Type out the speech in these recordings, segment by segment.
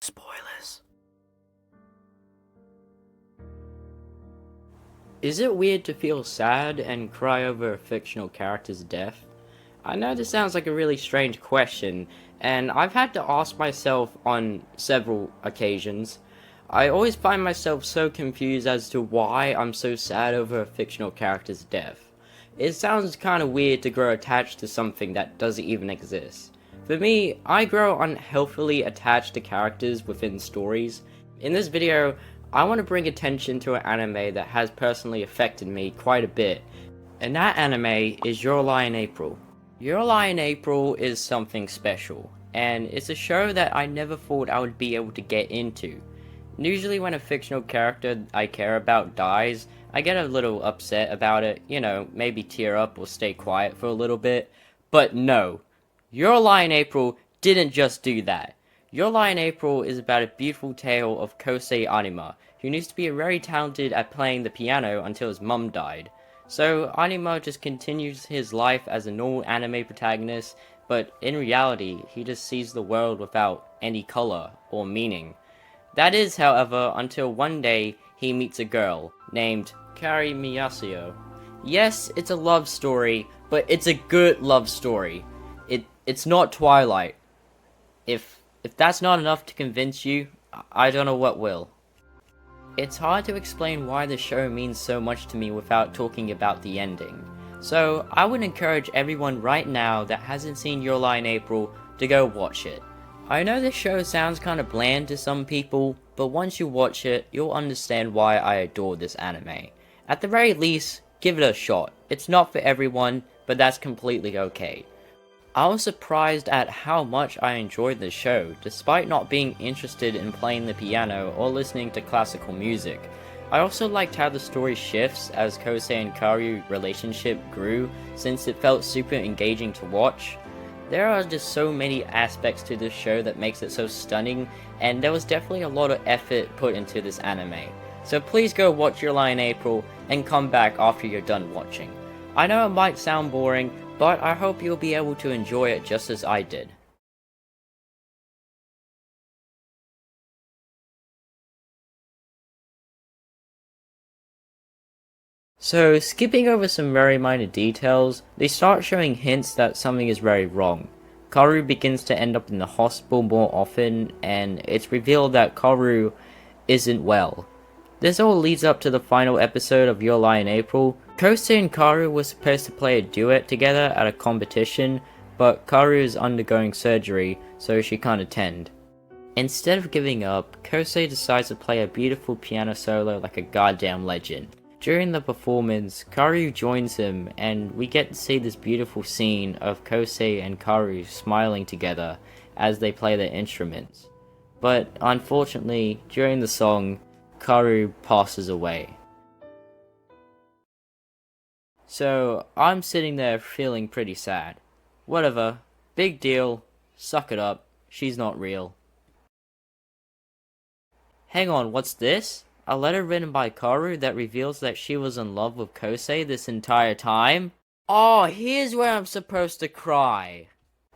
Spoilers. Is it weird to feel sad and cry over a fictional character's death? I know this sounds like a really strange question, and I've had to ask myself on several occasions. I always find myself so confused as to why I'm so sad over a fictional character's death. It sounds kinda weird to grow attached to something that doesn't even exist. For me, I grow unhealthily attached to characters within stories. In this video, I want to bring attention to an anime that has personally affected me quite a bit, and that anime is Your Lie in April. Your Lie in April is something special, and it's a show that I never thought I would be able to get into. Usually when a fictional character I care about dies, I get a little upset about it, maybe tear up or stay quiet for a little bit, but no. Your Lie in April didn't just do that. Your Lie in April is about a beautiful tale of Kosei Anima, who used to be very talented at playing the piano until his mum died. So Anima just continues his life as a normal anime protagonist, but in reality, he just sees the world without any color or meaning. That is, however, until one day he meets a girl named Kaori Miyasuo. Yes, it's a love story, but it's a good love story. It's not Twilight. If that's not enough to convince you, I don't know what will. It's hard to explain why the show means so much to me without talking about the ending. So I would encourage everyone right now that hasn't seen Your Lie in April to go watch it. I know this show sounds kinda bland to some people, but once you watch it, you'll understand why I adore this anime. At the very least, give it a shot. It's not for everyone, but that's completely okay. I was surprised at how much I enjoyed the show, despite not being interested in playing the piano or listening to classical music. I also liked how the story shifts as Kosei and Kaoru's relationship grew, since it felt super engaging to watch. There are just so many aspects to this show that makes it so stunning, and there was definitely a lot of effort put into this anime. So please go watch Your Lie in April, and come back after you're done watching. I know it might sound boring, but I hope you'll be able to enjoy it just as I did. So, skipping over some very minor details, they start showing hints that something is very wrong. Kaworu begins to end up in the hospital more often, and it's revealed that Kaworu isn't well. This all leads up to the final episode of Your Lie in April. Kosei and Kaworu were supposed to play a duet together at a competition, but Kaworu is undergoing surgery, so she can't attend. Instead of giving up, Kosei decides to play a beautiful piano solo like a goddamn legend. During the performance, Kaworu joins him, and we get to see this beautiful scene of Kosei and Kaworu smiling together as they play their instruments. But unfortunately, during the song, Kaworu passes away. So, I'm sitting there feeling pretty sad. Whatever, big deal, suck it up, she's not real. Hang on, what's this? A letter written by Kaworu that reveals that she was in love with Kosei this entire time? Oh, here's where I'm supposed to cry.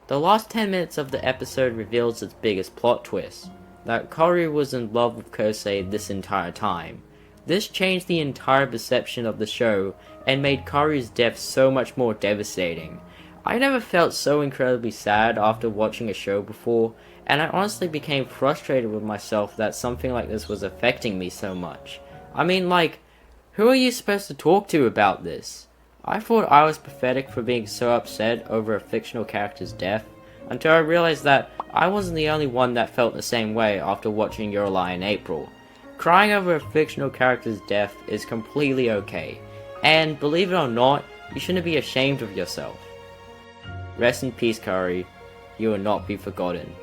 The last 10 minutes of the episode reveals its biggest plot twist, that Kaworu was in love with Kosei this entire time. This changed the entire perception of the show, and made Kaoru's death so much more devastating. I never felt so incredibly sad after watching a show before, and I honestly became frustrated with myself that something like this was affecting me so much. I mean, who are you supposed to talk to about this? I thought I was pathetic for being so upset over a fictional character's death, until I realized that I wasn't the only one that felt the same way after watching Your Lie in April. Crying over a fictional character's death is completely okay, and believe it or not, you shouldn't be ashamed of yourself. Rest in peace, Kaori. You will not be forgotten.